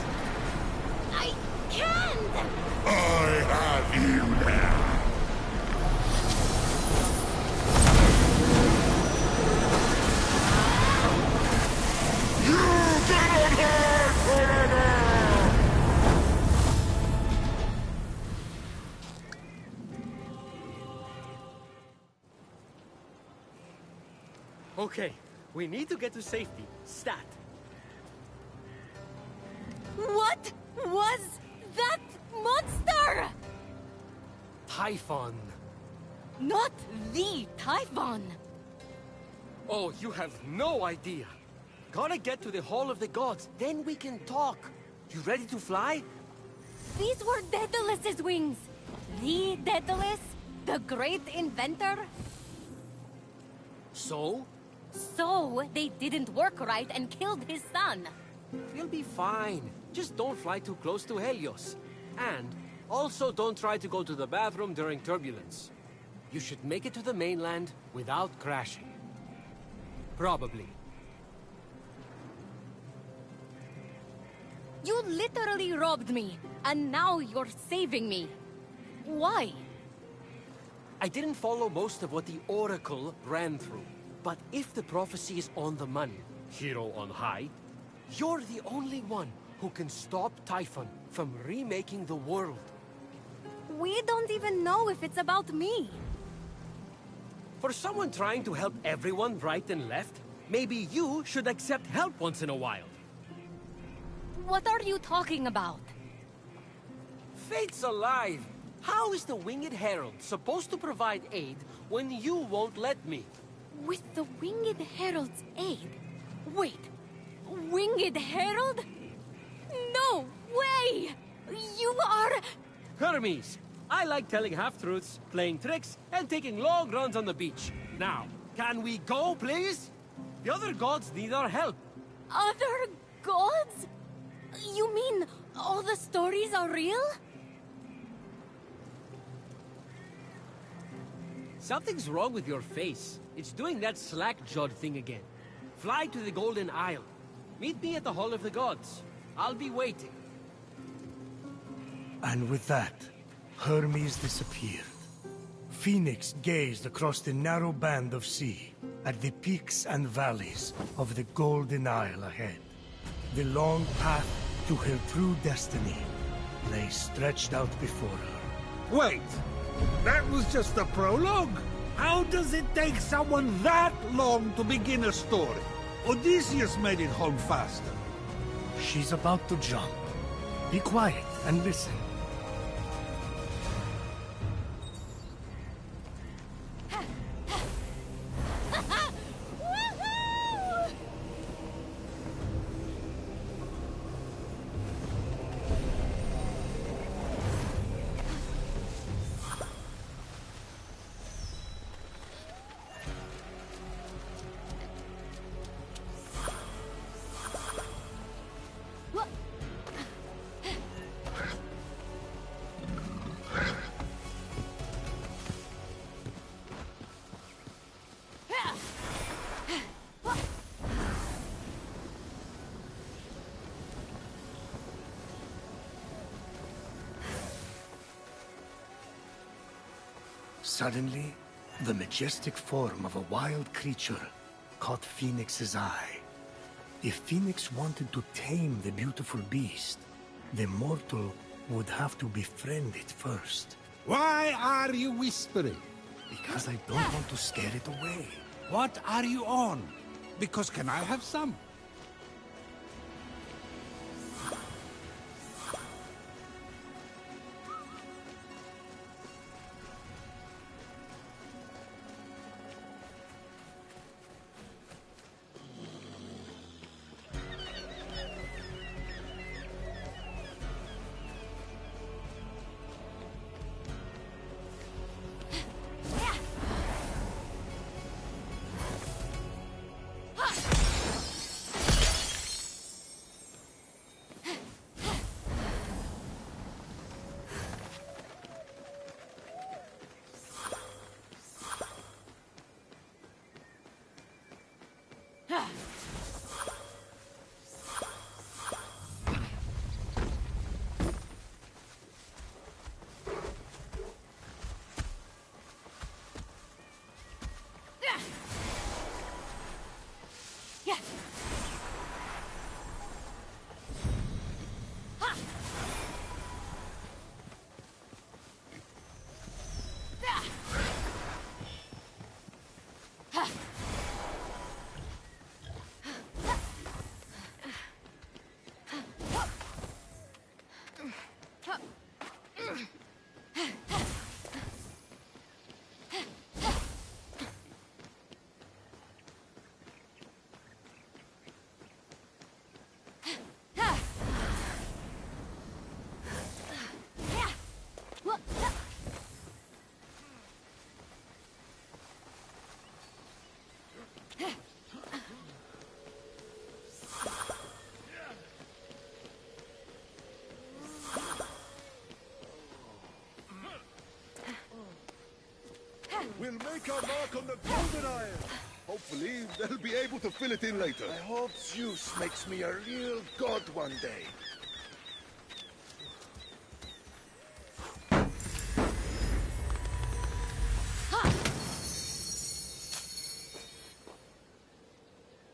I can't! I have you now. You cannot hide forever! Okay, we need to get to safety. Stat. What was that monster? Typhon. Not the Typhon. Oh, you have no idea. Gotta get to the Hall of the Gods, then we can talk. You ready to fly? These were Daedalus's wings. The Daedalus, the great inventor. So? So, they didn't work right and killed his son. You'll be fine. Just don't fly too close to Helios. And also don't try to go to the bathroom during turbulence. You should make it to the mainland without crashing. Probably. You literally robbed me, and now you're saving me. Why? I didn't follow most of what the Oracle ran through. But if the prophecy is on the money, hero on high, you're the only one who can stop Typhon from remaking the world. We don't even know if it's about me. For someone trying to help everyone right and left, maybe you should accept help once in a while. What are you talking about? Fate's alive! How is the Winged Herald supposed to provide aid when you won't let me? With the Winged Herald's aid? Wait, Winged Herald? No way! You are... Hermes, I like telling half-truths, playing tricks, and taking long runs on the beach. Now, can we go, please? The other gods need our help. Other gods? You mean all the stories are real? Something's wrong with your face. It's doing that slack-jawed thing again. Fly to the Golden Isle. Meet me at the Hall of the Gods. I'll be waiting. And with that, Hermes disappeared. Phoenix gazed across the narrow band of sea, at the peaks and valleys of the Golden Isle ahead. The long path to her true destiny lay stretched out before her. Wait! That was just the prologue? How does it take someone that long to begin a story? Odysseus made it home faster. She's about to jump. Be quiet and listen. Suddenly, the majestic form of a wild creature caught Phoenix's eye. If Phoenix wanted to tame the beautiful beast, the mortal would have to befriend it first. Why are you whispering? Because I don't want to scare it away. What are you on? Because can I have some? We'll make our mark on the Golden Isle. Hopefully, they'll be able to fill it in later. I hope Zeus makes me a real god one day.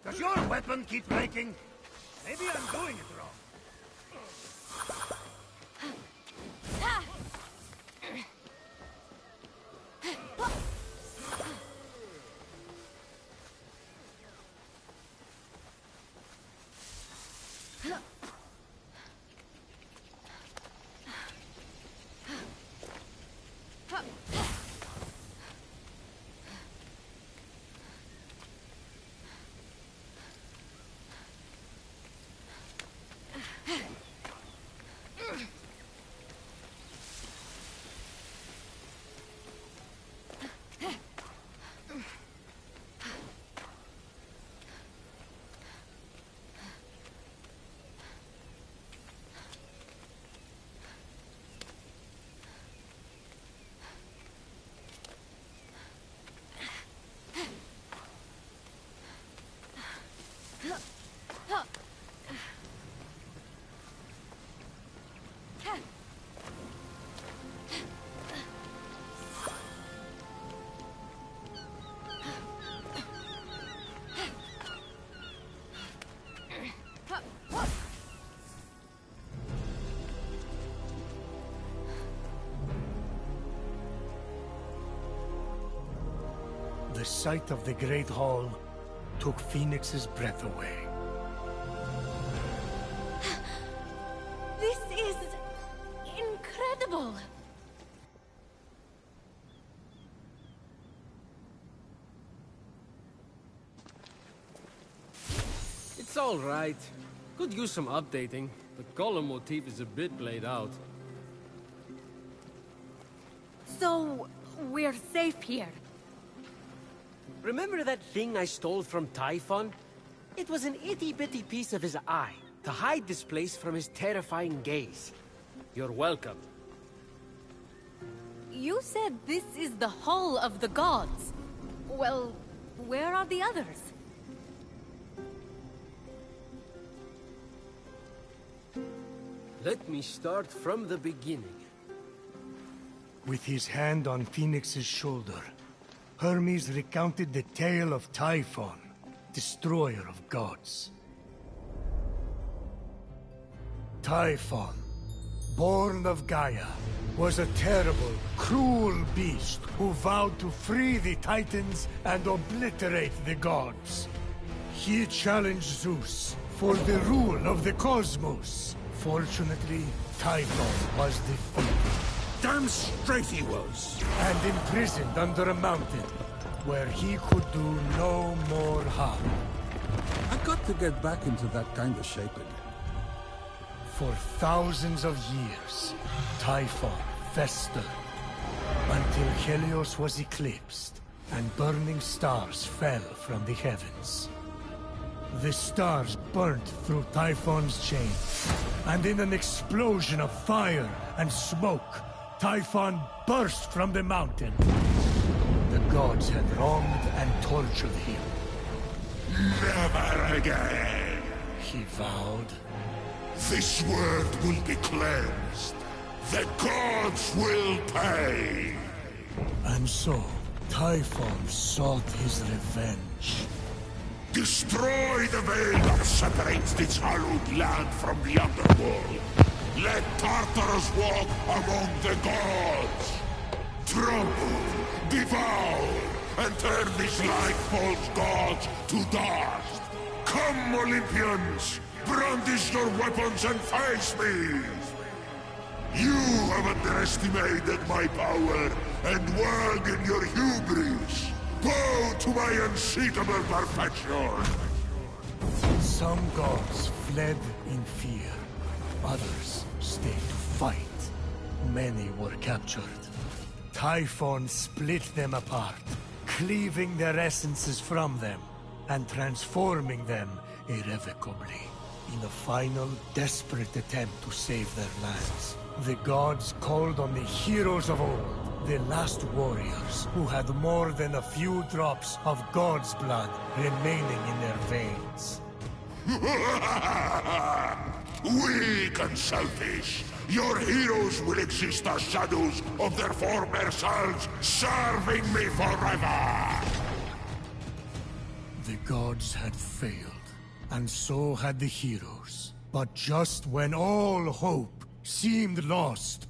Does your weapon keep breaking? Maybe I'm doing it wrong. the sight of the Great Hall took Phoenix's breath away. This is incredible. It's all right. Could use some updating. The column motif is a bit played out. So, we're safe here. Remember that thing I stole from Typhon? It was an itty-bitty piece of his eye, to hide this place from his terrifying gaze. You're welcome. You said this is the Hall of the Gods. Well, where are the others? Let me start from the beginning. With his hand on Phoenix's shoulder, Hermes recounted the tale of Typhon, destroyer of gods. Typhon, born of Gaia, was a terrible, cruel beast who vowed to free the Titans and obliterate the gods. He challenged Zeus for the rule of the cosmos. Fortunately, Typhon was defeated. Damn straight he was. And imprisoned under a mountain, where he could do no more harm. I got to get back into that kind of shape again. For thousands of years, Typhon festered, until Helios was eclipsed, and burning stars fell from the heavens. The stars burnt through Typhon's chains, and in an explosion of fire and smoke, Typhon burst from the mountain. The gods had wronged and tortured him. Never again! He vowed. This world will be cleansed. The gods will pay! And so, Typhon sought his revenge. Destroy the veil that separates this hallowed land from the underworld. Let Tartarus walk among the gods. Trample, devour, and turn these light false gods to dust. Come, Olympians! Brandish your weapons and face me! You have underestimated my power and work in your hubris. Bow to my unseatable perfection! Some gods fled in fear. Others stayed to fight. Many were captured. Typhon split them apart, cleaving their essences from them, and transforming them irrevocably. In a final, desperate attempt to save their lands, the gods called on the heroes of old, the last warriors who had more than a few drops of God's blood remaining in their veins. Weak and selfish, your heroes will exist as shadows of their former selves, serving me forever! The gods had failed, and so had the heroes. But just when all hope seemed lost,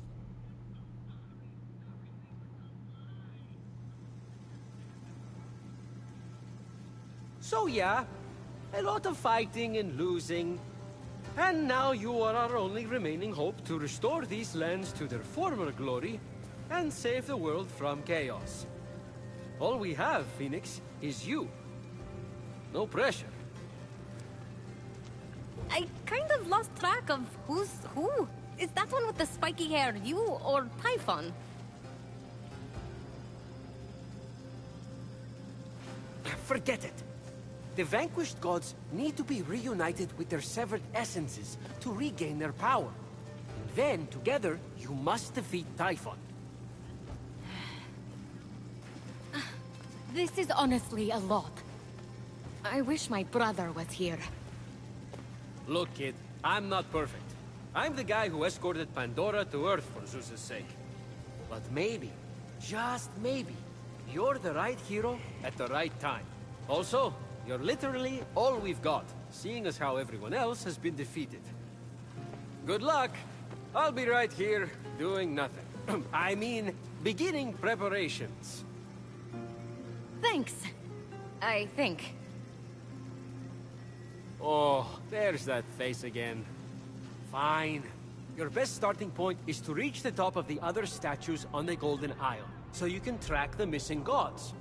So yeah, a lot of fighting and losing. And now you are our only remaining hope to restore these lands to their former glory and save the world from chaos. All we have, Phoenix, is you. No pressure. I kind of lost track of who's who. Is that one with the spiky hair you or Typhon? Forget it. The vanquished gods need to be reunited with their severed essences to regain their power. Then, together, you must defeat Typhon. This is honestly a lot. I wish my brother was here. Look, kid, I'm not perfect. I'm the guy who escorted Pandora to Earth for Zeus's sake. But maybe, just maybe, you're the right hero at the right time. Also, you're literally all we've got, seeing as how everyone else has been defeated. Good luck! I'll be right here, doing nothing. I mean, beginning preparations. Thanks. I think. Oh, there's that face again. Fine. Your best starting point is to reach the top of the other statues on the Golden Isle, so you can track the missing gods.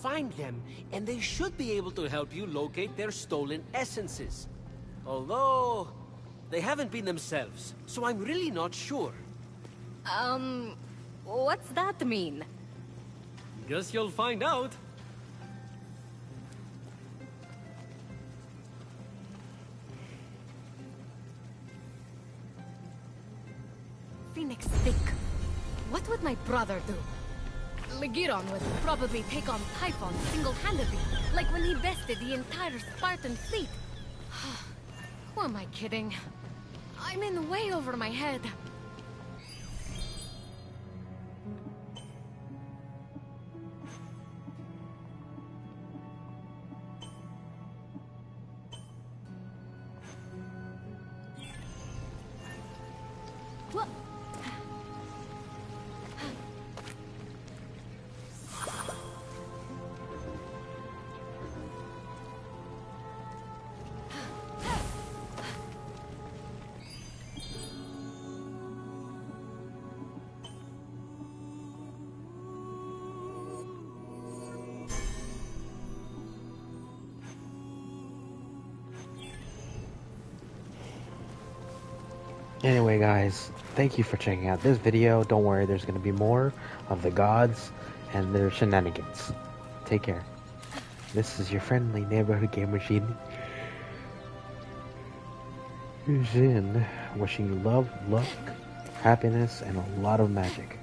Find them, and they should be able to help you locate their stolen essences. Although, they haven't been themselves, so I'm really not sure. What's that mean? Guess you'll find out. Phoenix, think. What would my brother do? Legiron would probably take on Typhon single-handedly, like when he bested the entire Spartan fleet. Who am I kidding? I'm in way over my head. What? Anyway, guys, thank you for checking out this video. Don't worry, there's going to be more of the gods and their shenanigans. Take care. This is your friendly neighborhood gamer Jin, wishing you love, luck, happiness, and a lot of magic.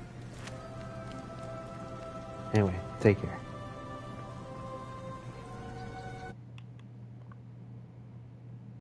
Anyway, take care.